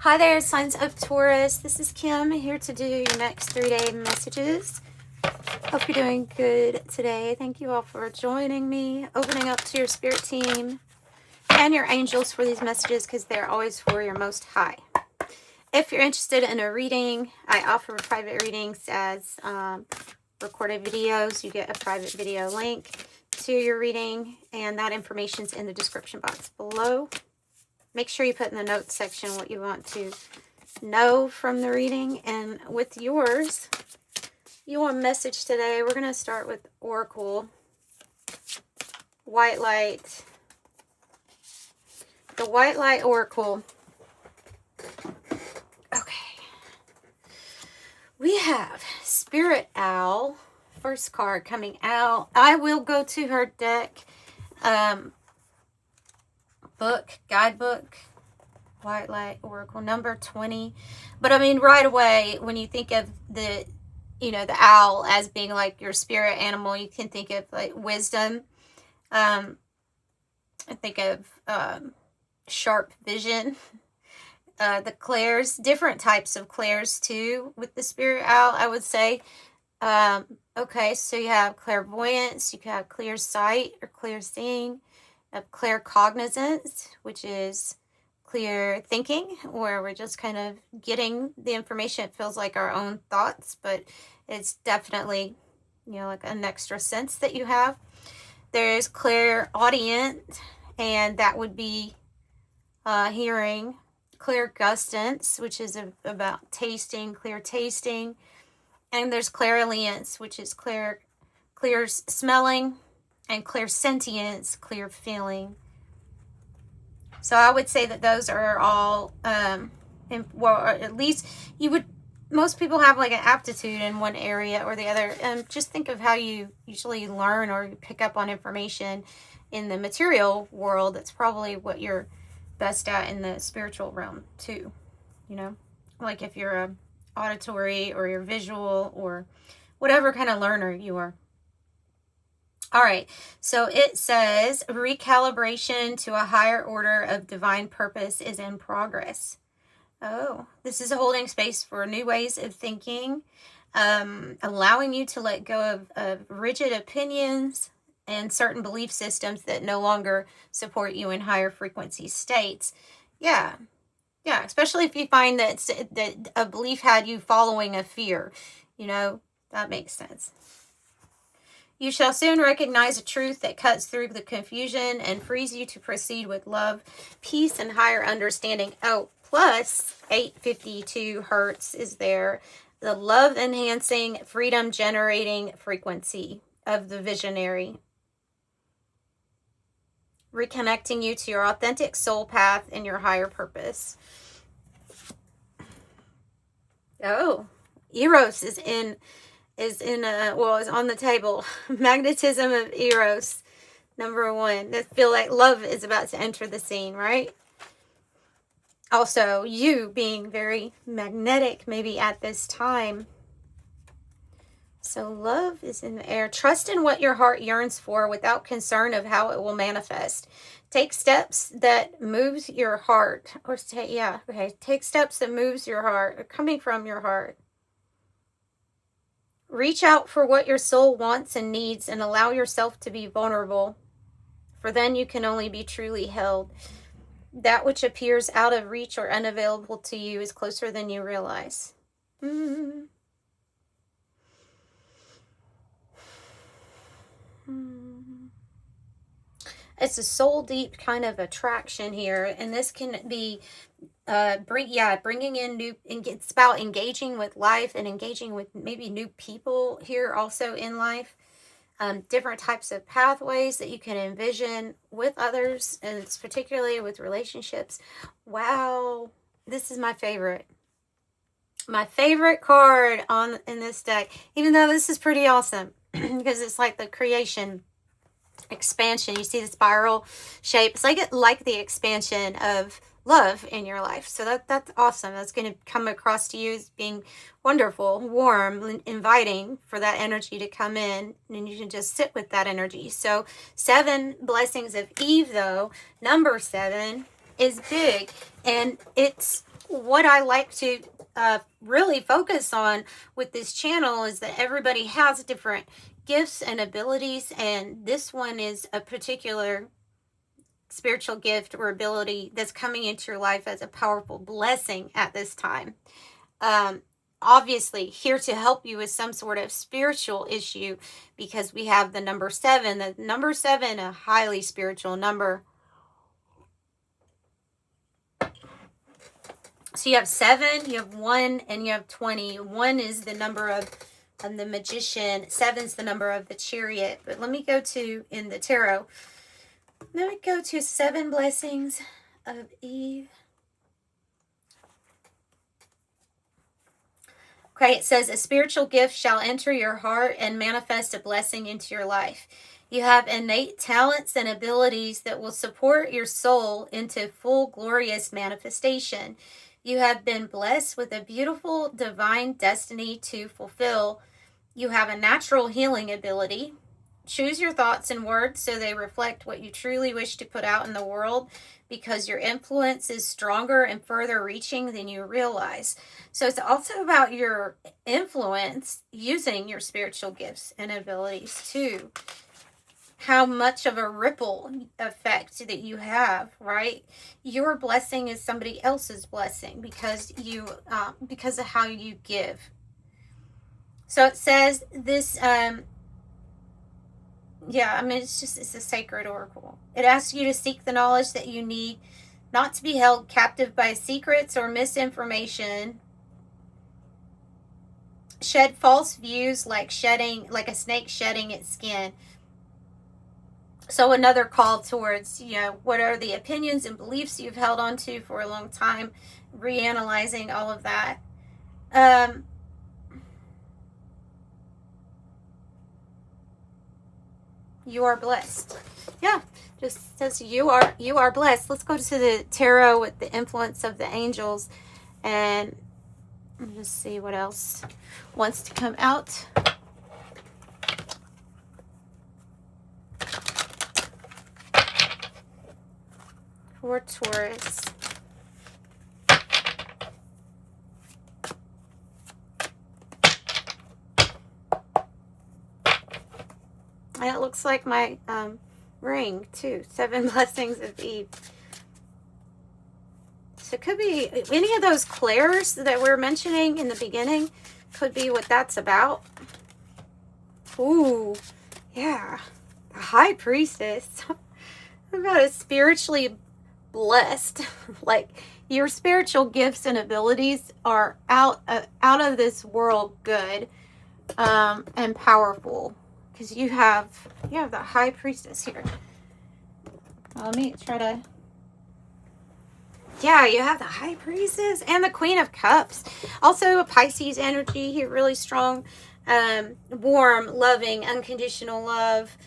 Hi there, signs of Taurus. This is Kim here to do your next 3-day messages. Hope you're doing good today. Thank you all for joining me, opening up to your spirit team and your angels for these messages because they're always for your most high. If you're interested in a reading, I offer private readings as recorded videos. You get a private video link to your reading, and that information's in the description box below. Make sure you put in the notes section what you want to know from the reading. And with yours, your message today, we're going to start with Oracle, White Light. The White Light Oracle. Okay. We have Spirit Owl, first card coming out. I will go to her deck. Guidebook, White Light Oracle, number 20. But I mean, right away, when you think of the owl as being like your spirit animal, you can think of like wisdom. I think of sharp vision. The clairs, different types of clairs too with the spirit owl, I would say. Okay, so you have clairvoyance, you can have clear sight or clear seeing. Of clear cognizance, which is clear thinking, where we're just kind of getting the information. It feels like our own thoughts, but it's definitely, like an extra sense that you have. There's clairaudient, and that would be hearing. Clairgustance, which is about tasting, clear tasting. And there's clairalience, which is clear smelling. And clairsentience, clear feeling. So I would say that those are all, well, at least most people have like an aptitude in one area or the other. Just think of how you usually learn or pick up on information in the material world. That's probably what you're best at in the spiritual realm too. Like if you're a auditory or you're visual or whatever kind of learner you are. All right, so it says recalibration to a higher order of divine purpose is in progress. Oh, this is holding space for new ways of thinking, allowing you to let go of rigid opinions and certain belief systems that no longer support you in higher frequency states. Yeah, especially if you find that a belief had you following a fear, that makes sense. You shall soon recognize a truth that cuts through the confusion and frees you to proceed with love, peace, and higher understanding. Oh, plus 852 hertz is there. The love-enhancing, freedom-generating frequency of the visionary. Reconnecting you to your authentic soul path and your higher purpose. Oh, Eros is on the table. Magnetism of Eros, number 1. I feel like love is about to enter the scene, right? Also, you being very magnetic maybe at this time. So love is in the air. Trust in what your heart yearns for without concern of how it will manifest. Take steps that moves your heart. Take steps that moves your heart, or coming from your heart. Reach out for what your soul wants and needs and allow yourself to be vulnerable, for then you can only be truly held. That which appears out of reach or unavailable to you is closer than you realize. It's a soul deep kind of attraction here, and this can be bringing in new, and it's about engaging with life and engaging with maybe new people here also in life. Different types of pathways that you can envision with others, and it's particularly with relationships. Wow, this is my favorite card in this deck, even though this is pretty awesome because it's like the creation, expansion. You see the spiral shape. It's like the expansion of love in your life. So that's awesome. That's going to come across to you as being wonderful, warm, inviting for that energy to come in, and you can just sit with that energy. So 7 blessings of Eve, though, number 7 is big, and it's what I like to really focus on with this channel is that everybody has different gifts and abilities, and this one is a particular spiritual gift or ability that's coming into your life as a powerful blessing at this time. Obviously here to help you with some sort of spiritual issue, because we have the number 7. The number 7, a highly spiritual number. So you have 7, you have 1, and you have 20. 1 is the number of the magician. 7's the number of the chariot. But let me go to, in the tarot, let me go to 7 blessings of Eve. Okay, it says, a spiritual gift shall enter your heart and manifest a blessing into your life. You have innate talents and abilities that will support your soul into full glorious manifestation. You have been blessed with a beautiful divine destiny to fulfill. You have a natural healing ability. Choose your thoughts and words so they reflect what you truly wish to put out in the world, because your influence is stronger and further reaching than you realize. So it's also about your influence using your spiritual gifts and abilities too. How much of a ripple effect that you have, right? Your blessing is somebody else's blessing because of how you give. So it says this, it's a sacred oracle. It asks you to seek the knowledge that you need, not to be held captive by secrets or misinformation. Shed false views like a snake shedding its skin. So another call towards, what are the opinions and beliefs you've held on to for a long time, reanalyzing all of that. You are blessed. Yeah, just says you are blessed. Let's go to the tarot with the influence of the angels, and just see what else wants to come out. For Taurus. And it looks like my ring too. 7 blessings of Eve. So it could be any of those clairs that we're mentioning in the beginning. Could be what that's about. Ooh, yeah. The High Priestess. About a spiritually blessed. Like your spiritual gifts and abilities are out of this world good and powerful. Because you have the High Priestess here. Let me try to... Yeah, you have the High Priestess and the Queen of Cups. Also a Pisces energy here, really strong. Warm, loving, unconditional love.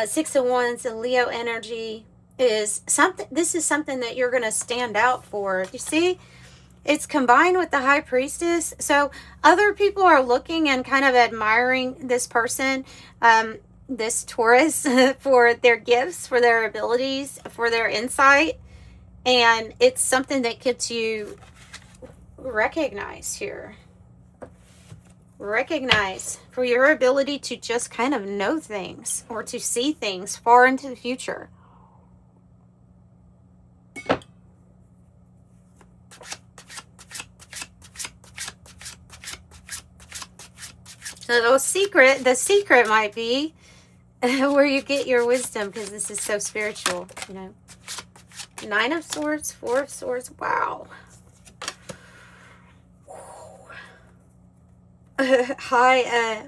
6 of Wands, a Leo energy is something. This is something that you're going to stand out for. You see? It's combined with the High Priestess. So other people are looking and kind of admiring this person, this Taurus, for their gifts, for their abilities, for their insight. And it's something that gets you recognized here. Recognize for your ability to just kind of know things or to see things far into the future. So the secret might be where you get your wisdom, because this is so spiritual, 9 of Swords, 4 of Swords. Wow. High,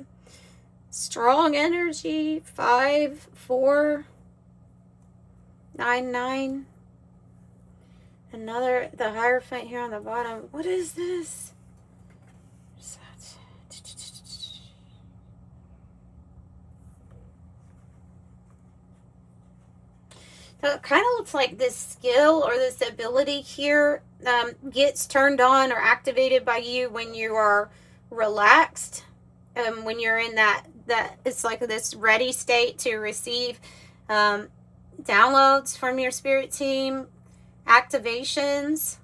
strong energy. 5, 4, 9, 9. Another, the Hierophant here on the bottom. What is this? So it kind of looks like this skill or this ability here gets turned on or activated by you when you are relaxed. When you're in that it's like this ready state to receive downloads from your spirit team, activations.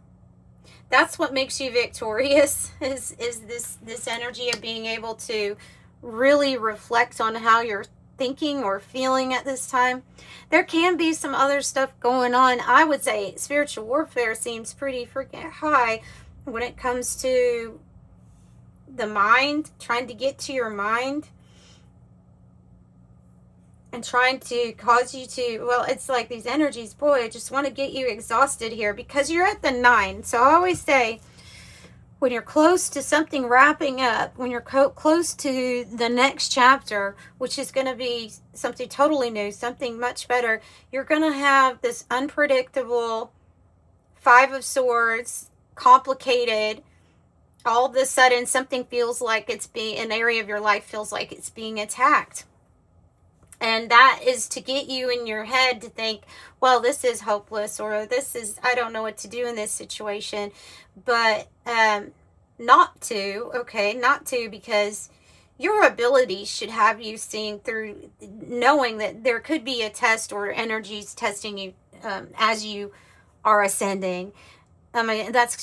That's what makes you victorious, is this energy of being able to really reflect on how you're thinking or feeling at this time. There can be some other stuff going on. I would say spiritual warfare seems pretty freaking high when it comes to the mind, trying to get to your mind and trying to cause you to, well, it's like these energies, boy, I just want to get you exhausted here because you're at the 9. So I always say, when you're close to something wrapping up, when you're close to the next chapter, which is going to be something totally new, something much better, you're going to have this unpredictable 5 of Swords, complicated. All of a sudden, something feels like it's being, an area of your life feels like it's being attacked. And that is to get you in your head to think, well, this is hopeless, or this is, I don't know what to do in this situation. But not to, okay, not to, because your abilities should have you seeing through, knowing that there could be a test or energies testing you as you are ascending. I mean, that's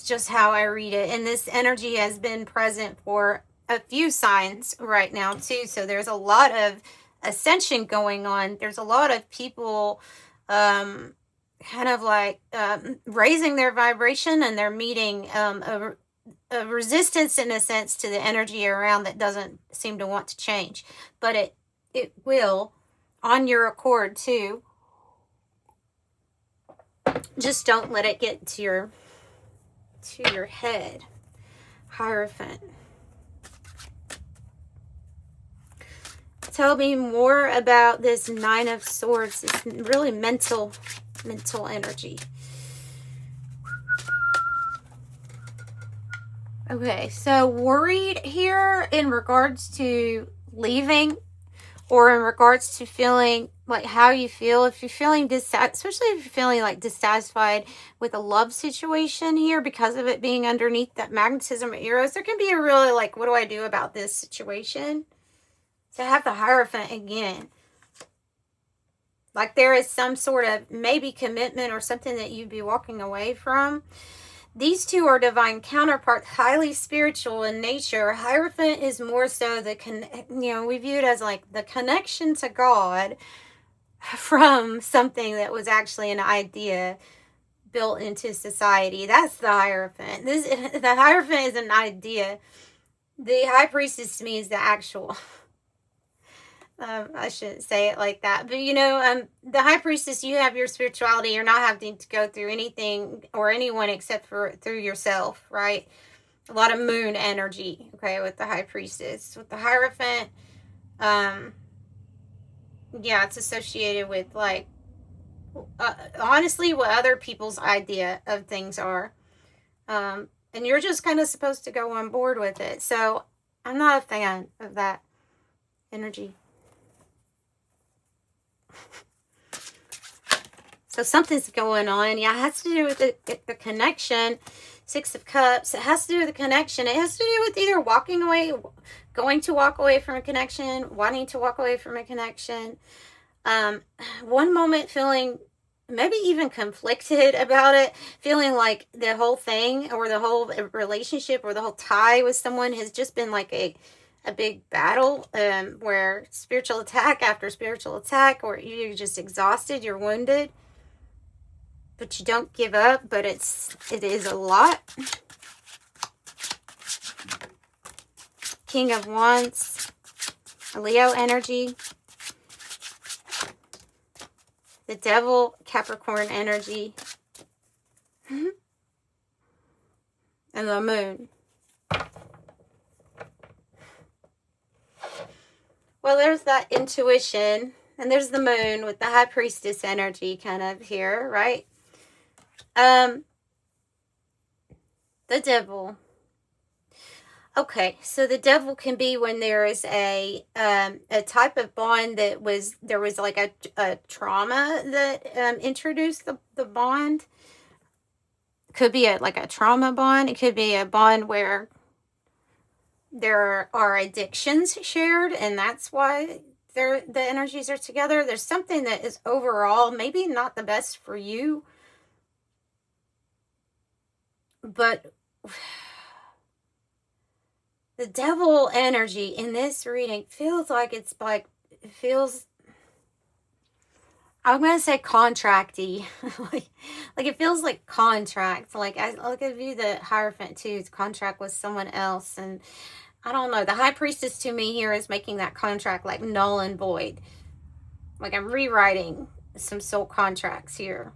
just how I read it. And this energy has been present for a few signs right now too. So there's a lot of ascension going on. There's a lot of people kind of like raising their vibration, and they're meeting a resistance in a sense to the energy around that doesn't seem to want to change. But it will, on your accord too. Just don't let it get to your head. Hierophant. Tell me more about this 9 of Swords. This really mental energy. Okay, so worried here in regards to leaving, or in regards to feeling like how you feel. If you're feeling especially if you're feeling like dissatisfied with a love situation here because of it being underneath that magnetism of Eros, there can be a really like, what do I do about this situation? To have the Hierophant again. Like there is some sort of maybe commitment or something that you'd be walking away from. These two are divine counterparts, highly spiritual in nature. Hierophant is more so we view it as like the connection to God from something that was actually an idea built into society. That's the Hierophant. The Hierophant is an idea. The High Priestess to me is the actual. I shouldn't say it like that, but the High Priestess, you have your spirituality. You're not having to go through anything or anyone except for through yourself, right? A lot of moon energy, okay, with the High Priestess. With the Hierophant, yeah, it's associated with like, honestly, what other people's idea of things are. And you're just kind of supposed to go on board with it. So I'm not a fan of that energy. So something's going on. Yeah, it has to do with the connection. 6 of Cups. It has to do with the connection. It has to do with either walking away, going to walk away from a connection, wanting to walk away from a connection. One moment feeling maybe even conflicted about it, feeling like the whole thing or the whole relationship or the whole tie with someone has just been like a big battle, where spiritual attack after spiritual attack, or you're just exhausted, you're wounded, but you don't give up, but it is a lot. King of Wands, a Leo energy. The Devil, Capricorn energy. And the Moon. Well, there's that intuition, and there's the Moon with the High Priestess energy kind of here, right? The Devil. Okay, so the Devil can be when there is a type of bond that there was like a trauma that introduced the bond. Could be like a trauma bond. It could be a bond where there are addictions shared, and that's why the energies are together. There's something that is overall maybe not the best for you, But the devil energy in this reading feels like it feels, I'm going to say contracty. like it feels like contract. Like I'll give you the Hierophant too. Contract with someone else. And I don't know. The High Priestess to me here is making that contract like null and void. Like I'm rewriting some soul contracts here.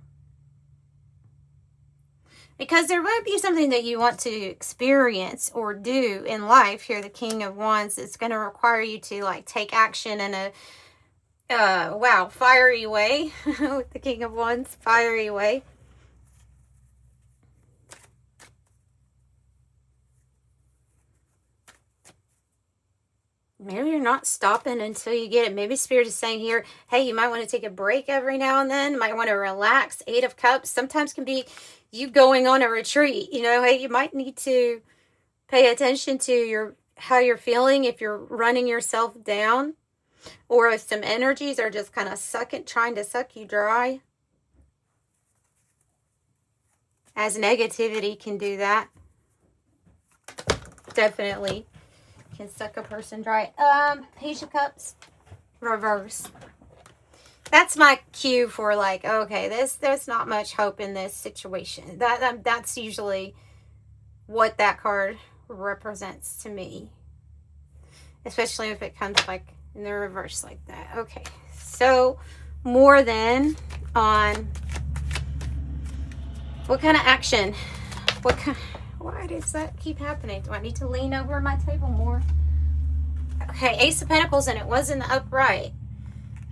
Because there might be something that you want to experience or do in life here, the King of Wands, it's going to require you to like take action in a wow, fiery way. With the King of Wands, fiery way. Maybe you're not stopping until you get it. Maybe Spirit is saying here, hey, you might want to take a break every now and then. You might want to relax. 8 of Cups sometimes can be you going on a retreat. You know, hey, you might need to pay attention to how you're feeling if you're running yourself down. Or if some energies are just kind of trying to suck you dry. As negativity can do that. Definitely can suck a person dry. Page of Cups, reverse. That's my cue for like, okay, there's not much hope in this situation. That's usually what that card represents to me. Especially if it comes like in the reverse like that. Okay, so more than on what kind of action? Why does that keep happening? Do I need to lean over my table more? Okay, Ace of Pentacles, and it was in the upright.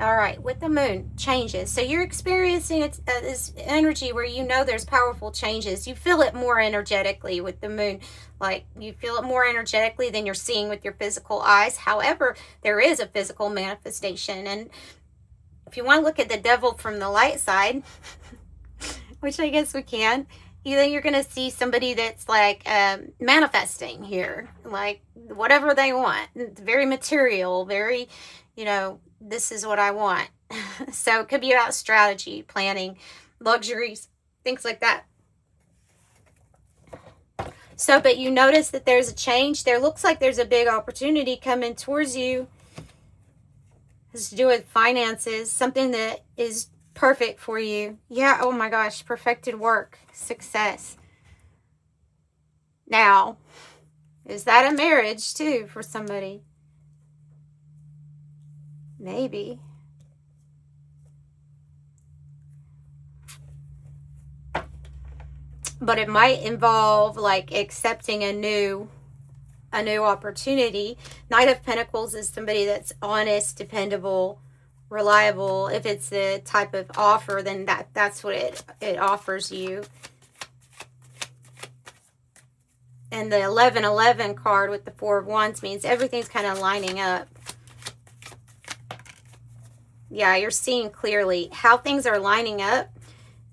All right, with the moon, changes. So you're experiencing this energy where you know there's powerful changes. You feel it more energetically with the moon. Like you feel it more energetically than you're seeing with your physical eyes. However, there is a physical manifestation. And if you want to look at the devil from the light side, which I guess we can, then you're going to see somebody that's like manifesting here. Like whatever they want. It's very material, very, you know, this is what I want. So it could be about strategy, planning, luxuries, things like that. So, but you notice that there's a change. There looks like there's a big opportunity coming towards you. It's to do with finances, something that is perfect for you. Yeah, oh my gosh, perfected work, success. Now, is that a marriage too for somebody? Maybe. But it might involve like accepting a new opportunity. Knight of Pentacles is somebody that's honest, dependable, reliable. If it's the type of offer, then that's what it offers you. And the 1111 card with the 4 of Wands means everything's kind of lining up. Yeah, you're seeing clearly how things are lining up,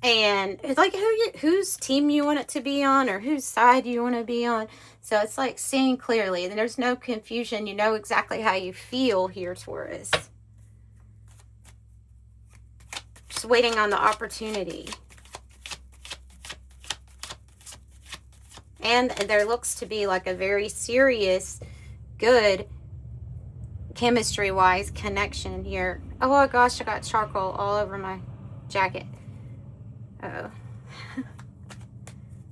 and it's like whose team you want it to be on or whose side you want to be on. So it's like seeing clearly, and there's no confusion. You know exactly how you feel here, Taurus. Just waiting on the opportunity. And there looks to be like a very serious, good, chemistry-wise connection here. Oh my gosh, I got charcoal all over my jacket. Uh-oh.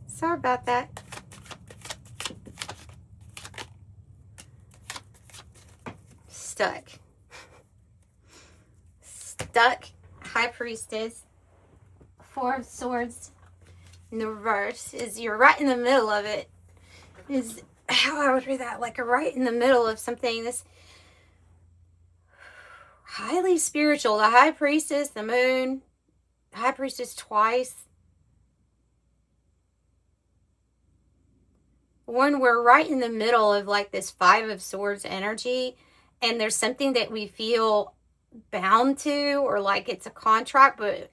Sorry about that. Stuck. High Priestess. 4 of Swords. In the reverse is you're right in the middle of it. Is how I would read that, like a right in the middle of something. This highly spiritual. The High Priestess, the moon, High Priestess twice. When we're right in the middle of like this 5 of Swords energy, and there's something that we feel bound to, or like it's a contract, but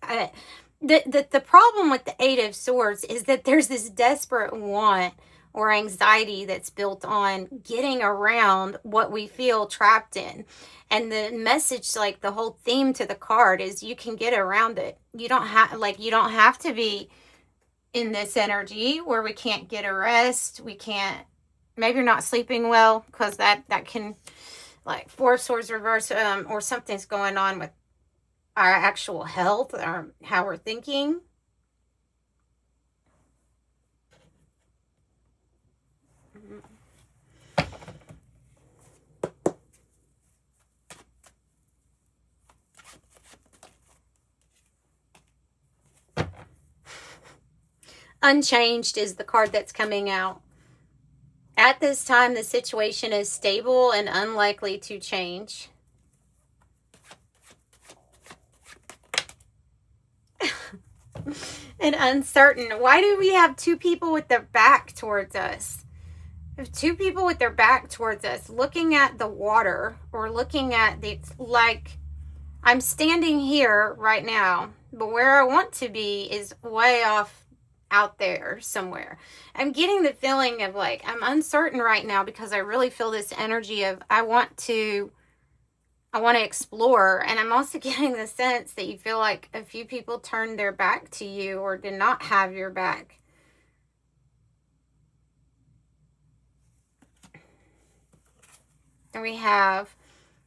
the problem with the 8 of Swords is that there's this desperate want or anxiety that's built on getting around what we feel trapped in. And the message, like the whole theme to the card, is you can get around it. You don't have to be in this energy where we can't get a rest. We can't, maybe you're not sleeping well, because that can, like, Four of Swords reverse, or something's going on with our actual health, or how we're thinking. Unchanged is the card that's coming out. At this time, the situation is stable and unlikely to change. And uncertain. Why do we have two people with their back towards us? If two people with their back towards us looking at the water, or looking at the, like, I'm standing here right now, but where I want to be is way off out there somewhere. I'm getting the feeling of, like, I'm uncertain right now because I really feel this energy of I want to explore. And I'm also getting the sense that you feel like a few people turned their back to you or did not have your back. And we have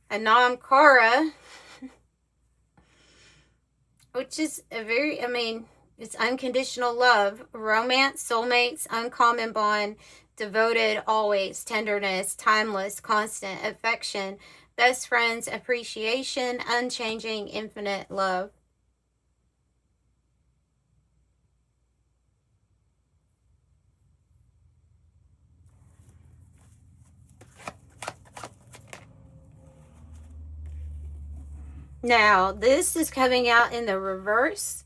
a Namkara, which is a very, I mean, it's unconditional love, romance, soulmates, uncommon bond, devoted, always, tenderness, timeless, constant, affection, best friends, appreciation, unchanging, infinite love. Now, this is coming out in the reverse.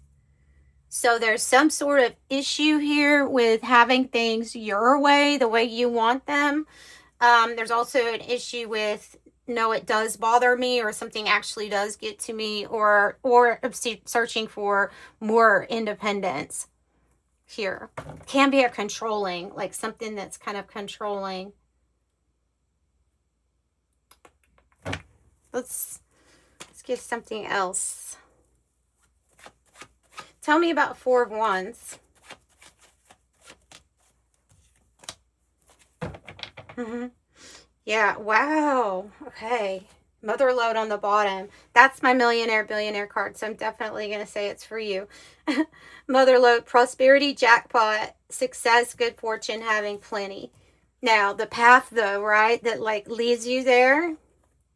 So there's some sort of issue here with having things your way, the way you want them. There's also an issue with, no, it does bother me, or something actually does get to me, or searching for more independence here. Can be a controlling, like something that's kind of controlling. Let's get something else. Tell me about Four of Wands. Yeah, wow. Okay. Mother Lode on the bottom. That's my millionaire, billionaire card, so I'm definitely going to say it's for you. Mother Lode, prosperity, jackpot, success, good fortune, having plenty. Now, the path, though, right, that, like, leads you there,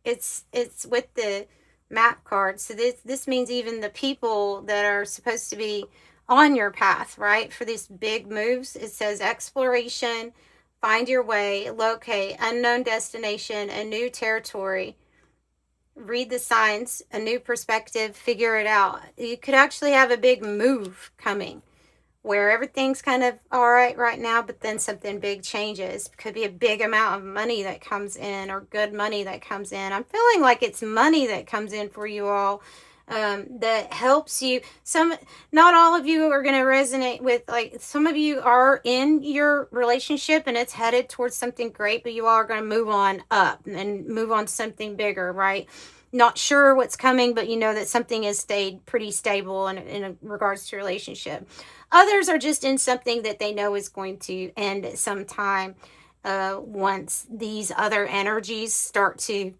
it's with the map card. So this means even the people that are supposed to be on your path, right, for these big moves, it says exploration, find your way, locate, unknown destination, a new territory, read the signs, a new perspective, figure it out. You could actually have a big move coming where everything's kind of all right now, but then something big changes. Could be a big amount of money that comes in, or good money that comes in. I'm feeling like it's money that comes in for you all, that helps you. Not all of you are going to resonate with, like, some of you are in your relationship and it's headed towards something great, but you all are going to move on up and move on to something bigger, right? Not sure what's coming, but you know that something has stayed pretty stable in regards to relationship. Others are just in something that they know is going to end at some time, once these other energies start to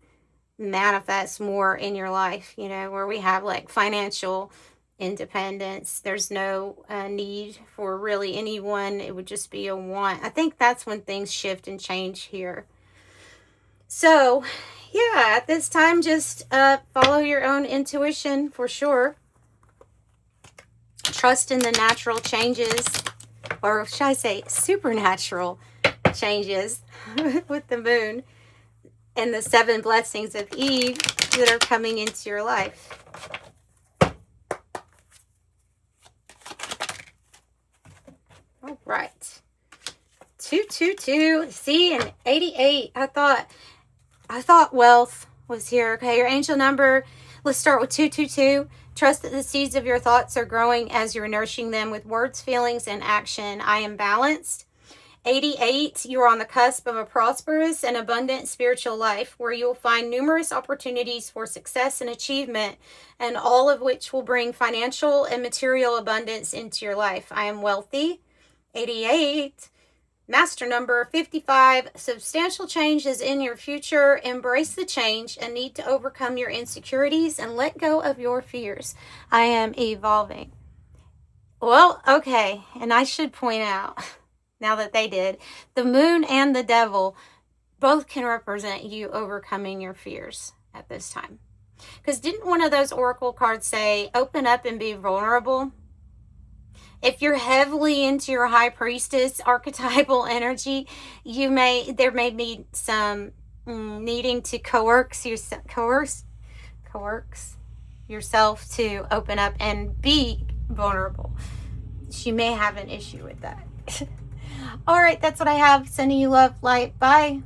manifest more in your life, you know, where we have, like, financial independence. There's no need for really anyone. It would just be a want. I think that's when things shift and change here. So, yeah, at this time, just follow your own intuition for sure. Trust in the natural changes, or should I say supernatural changes with the moon and the 7 blessings of Eve that are coming into your life. All right. 222. See, and 88. I thought wealth was here. Okay, your angel number. Let's start with 222. Trust that the seeds of your thoughts are growing as you're nourishing them with words, feelings, and action. I am balanced. 88, you're on the cusp of a prosperous and abundant spiritual life where you'll find numerous opportunities for success and achievement, and all of which will bring financial and material abundance into your life. I am wealthy. 88, master number 55, substantial change is in your future. Embrace the change and need to overcome your insecurities and let go of your fears. I am evolving. Well, okay, and I should point out, now that they did, the moon and the devil both can represent you overcoming your fears at this time. Because didn't one of those oracle cards say, open up and be vulnerable? If you're heavily into your high priestess archetypal energy, there may be some needing to coerce yourself to open up and be vulnerable. She may have an issue with that. All right, that's what I have. Sending you love, light. Bye.